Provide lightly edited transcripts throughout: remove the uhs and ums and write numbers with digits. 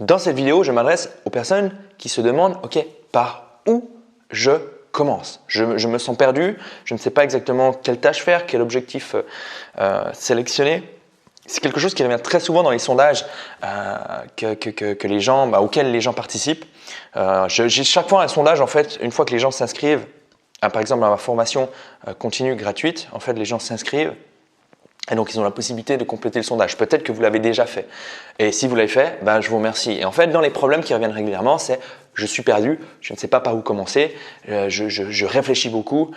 Dans cette vidéo, je m'adresse aux personnes qui se demandent « Ok, par où je commence ?» Je me sens perdu, je ne sais pas exactement quelle tâche faire, quel objectif sélectionner. C'est quelque chose qui revient très souvent dans les sondages que les gens, auxquels les gens participent. J'ai chaque fois un sondage, en fait, une fois que les gens s'inscrivent, par exemple à ma formation continue gratuite, en fait, les gens s'inscrivent. Et donc, ils ont la possibilité de compléter le sondage. Peut-être que vous l'avez déjà fait. Et si vous l'avez fait, je vous remercie. Et en fait, dans les problèmes qui reviennent régulièrement, c'est « je suis perdu, je ne sais pas par où commencer, je réfléchis beaucoup,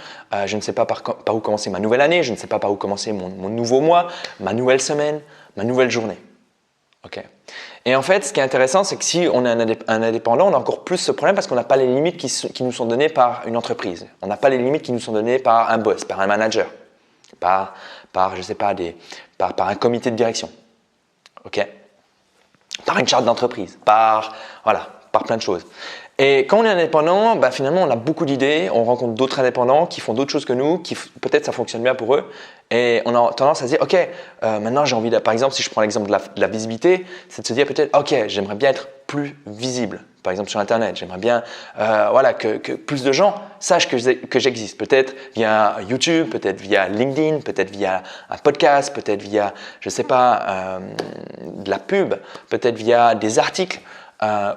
je ne sais pas par où commencer ma nouvelle année, je ne sais pas par où commencer mon nouveau mois, ma nouvelle semaine, ma nouvelle journée. » Okay. Et en fait, ce qui est intéressant, c'est que si on est un indépendant, on a encore plus ce problème parce qu'on n'a pas les limites qui nous sont données par une entreprise. On n'a pas les limites qui nous sont données par un boss, par un manager, par je sais pas, par un comité de direction, ok, par une charte d'entreprise, par plein de choses. Et quand on est indépendant, finalement, on a beaucoup d'idées, on rencontre d'autres indépendants qui font d'autres choses que nous, qui peut-être ça fonctionne bien pour eux. Et on a tendance à se dire, ok, maintenant j'ai envie par exemple, si je prends l'exemple de la visibilité, c'est de se dire peut-être, ok, j'aimerais bien être plus visible. Par exemple sur Internet, j'aimerais bien que plus de gens sachent que j'existe. Peut-être via YouTube, peut-être via LinkedIn, peut-être via un podcast, peut-être via, je ne sais pas, de la pub, peut-être via des articles.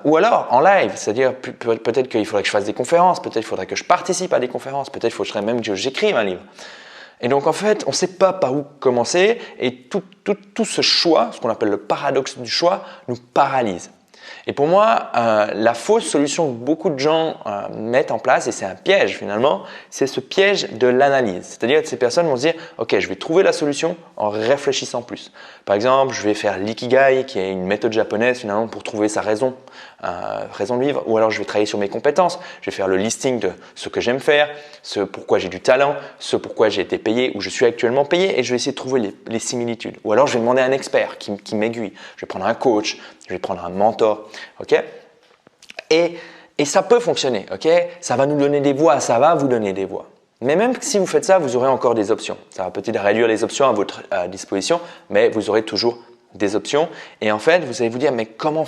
Ou alors en live, c'est-à-dire peut-être qu'il faudrait que je fasse des conférences, peut-être qu'il faudrait que je participe à des conférences, peut-être qu'il faudrait même que j'écrive un livre. Et donc en fait, on ne sait pas par où commencer et tout ce choix, ce qu'on appelle le paradoxe du choix, nous paralyse. Et pour moi, la fausse solution que beaucoup de gens mettent en place, et c'est un piège finalement, c'est ce piège de l'analyse. C'est-à-dire que ces personnes vont se dire « Ok, je vais trouver la solution en réfléchissant plus. » Par exemple, je vais faire l'ikigai, qui est une méthode japonaise finalement pour trouver sa raison de vivre. Ou alors je vais travailler sur mes compétences, je vais faire le listing de ce que j'aime faire, ce pourquoi j'ai du talent, ce pourquoi j'ai été payé ou je suis actuellement payé, et je vais essayer de trouver les similitudes. Ou alors je vais demander à un expert qui m'aiguille. Je vais prendre un coach, je vais prendre un mentor. Okay, et ça peut fonctionner, okay. Ça va nous donner des voix, ça va vous donner des voix. Mais même si vous faites ça, vous aurez encore des options. Ça va peut-être réduire les options à votre disposition, mais vous aurez toujours des options. Et en fait, vous allez vous dire, mais comment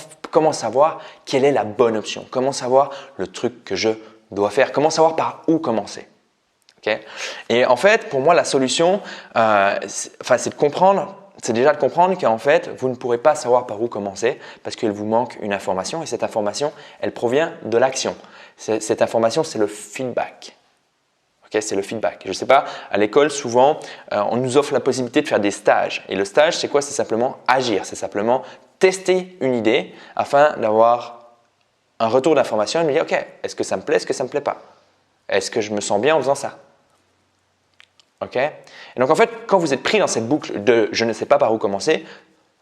savoir quelle est la bonne option? Comment savoir le truc que je dois faire? Comment savoir par où commencer? Okay. Et en fait, pour moi, la solution, c'est de comprendre. C'est déjà de comprendre qu'en fait, vous ne pourrez pas savoir par où commencer parce qu'il vous manque une information et cette information, elle provient de l'action. Cette information, c'est le feedback. Okay, c'est le feedback. Je ne sais pas, à l'école, souvent, on nous offre la possibilité de faire des stages. Et le stage, c'est quoi? C'est simplement agir. C'est simplement tester une idée afin d'avoir un retour d'information et me dire, ok, est-ce que ça me plaît, est-ce que ça ne me plaît pas? Est-ce que je me sens bien en faisant ça? Okay. Et donc en fait, quand vous êtes pris dans cette boucle de « je ne sais pas par où commencer »,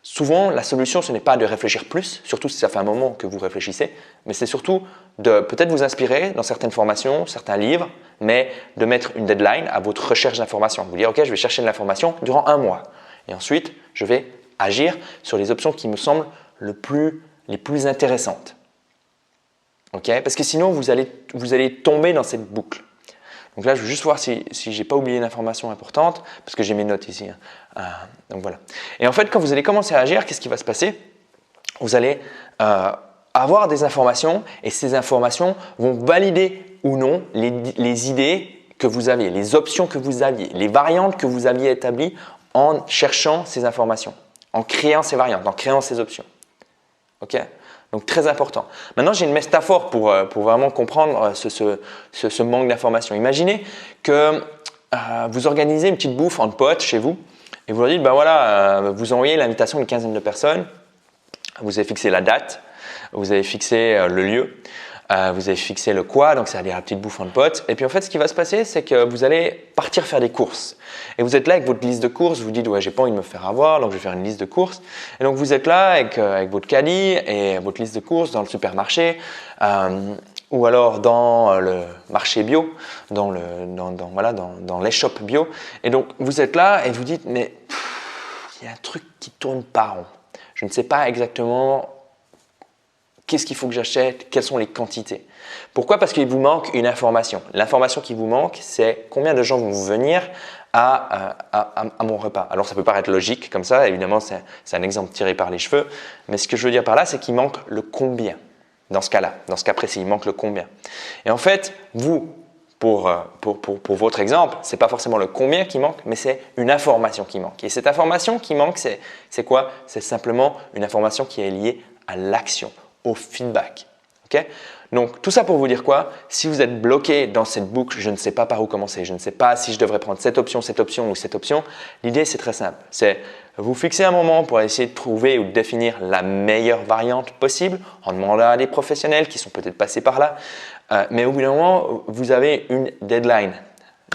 souvent la solution ce n'est pas de réfléchir plus, surtout si ça fait un moment que vous réfléchissez, mais c'est surtout de peut-être vous inspirer dans certaines formations, certains livres, mais de mettre une deadline à votre recherche d'information. Vous dire « ok, je vais chercher de l'information durant un mois et ensuite je vais agir sur les options qui me semblent les plus intéressantes. » Okay. Parce que sinon vous allez tomber dans cette boucle. Donc là, je veux juste voir si je n'ai pas oublié une information importante, parce que j'ai mes notes ici. Donc voilà. Et en fait, quand vous allez commencer à agir, qu'est-ce qui va se passer? Vous allez avoir des informations et ces informations vont valider ou non les idées que vous aviez, les options que vous aviez, les variantes que vous aviez établies en cherchant ces informations, en créant ces variantes, en créant ces options. Okay. Donc très important. Maintenant, j'ai une métaphore pour vraiment comprendre ce manque d'information. Imaginez que vous organisez une petite bouffe entre potes chez vous et vous leur dites, vous envoyez l'invitation à une quinzaine de personnes, vous avez fixé la date, vous avez fixé le lieu, vous avez fixé le quoi, donc c'est-à-dire la petite bouffe entre potes. Et puis en fait, ce qui va se passer, c'est que vous allez partir faire des courses. Et vous êtes là avec votre liste de courses, vous dites « ouais, j'ai pas envie de me faire avoir, donc je vais faire une liste de courses ». Et donc vous êtes là avec votre caddie et votre liste de courses dans le supermarché ou alors dans le marché bio, dans les shops bio. Et donc vous êtes là et vous dites « mais il y a un truc qui tourne pas rond. Je ne sais pas exactement qu'est-ce qu'il faut que j'achète, quelles sont les quantités. Pourquoi? Parce qu'il vous manque une information. L'information qui vous manque, c'est combien de gens vont venir à mon repas. Alors ça peut paraître logique comme ça, évidemment c'est un exemple tiré par les cheveux, mais ce que je veux dire par là, c'est qu'il manque le combien. Dans ce cas-là, dans ce cas précis, il manque le combien. Et en fait, vous, pour votre exemple, ce n'est pas forcément le combien qui manque, mais c'est une information qui manque. Et cette information qui manque, c'est quoi? C'est simplement une information qui est liée à l'action, au feedback. Okay? Donc, tout ça pour vous dire quoi? Si vous êtes bloqué dans cette boucle, je ne sais pas par où commencer, je ne sais pas si je devrais prendre cette option ou cette option, l'idée c'est très simple. C'est vous fixer un moment pour essayer de trouver ou de définir la meilleure variante possible en demandant à des professionnels qui sont peut-être passés par là. Mais au bout d'un moment, vous avez une deadline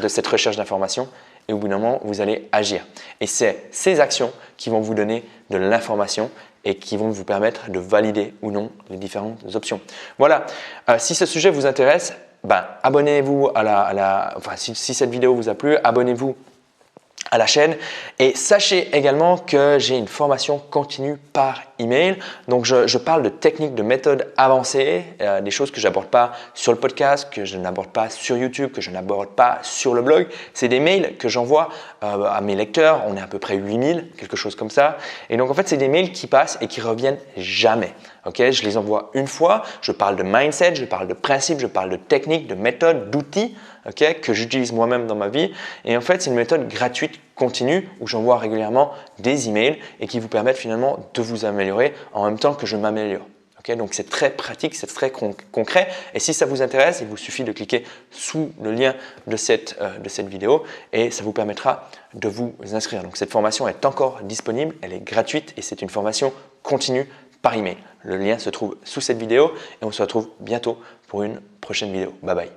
de cette recherche d'information et au bout d'un moment, vous allez agir. Et c'est ces actions qui vont vous donner de l'information et qui vont vous permettre de valider ou non les différentes options. Voilà, si ce sujet vous intéresse, abonnez-vous si cette vidéo vous a plu, abonnez-vous à la chaîne et sachez également que j'ai une formation continue par email. Donc je parle de techniques, de méthodes avancées, des choses que je n'aborde pas sur le podcast, que je n'aborde pas sur YouTube, que je n'aborde pas sur le blog. C'est des mails que j'envoie à mes lecteurs. On est à peu près 8000, quelque chose comme ça. Et donc en fait, c'est des mails qui passent et qui reviennent jamais. Okay, je les envoie une fois, je parle de mindset, je parle de principes, je parle de techniques, de méthodes, d'outils que j'utilise moi-même dans ma vie. Et en fait, c'est une méthode gratuite, continue, où j'envoie régulièrement des emails et qui vous permettent finalement de vous améliorer en même temps que je m'améliore. Okay, donc c'est très pratique, c'est très concret. Et si ça vous intéresse, il vous suffit de cliquer sous le lien de cette vidéo et ça vous permettra de vous inscrire. Donc cette formation est encore disponible, elle est gratuite et c'est une formation continue par email. Le lien se trouve sous cette vidéo et on se retrouve bientôt pour une prochaine vidéo. Bye bye.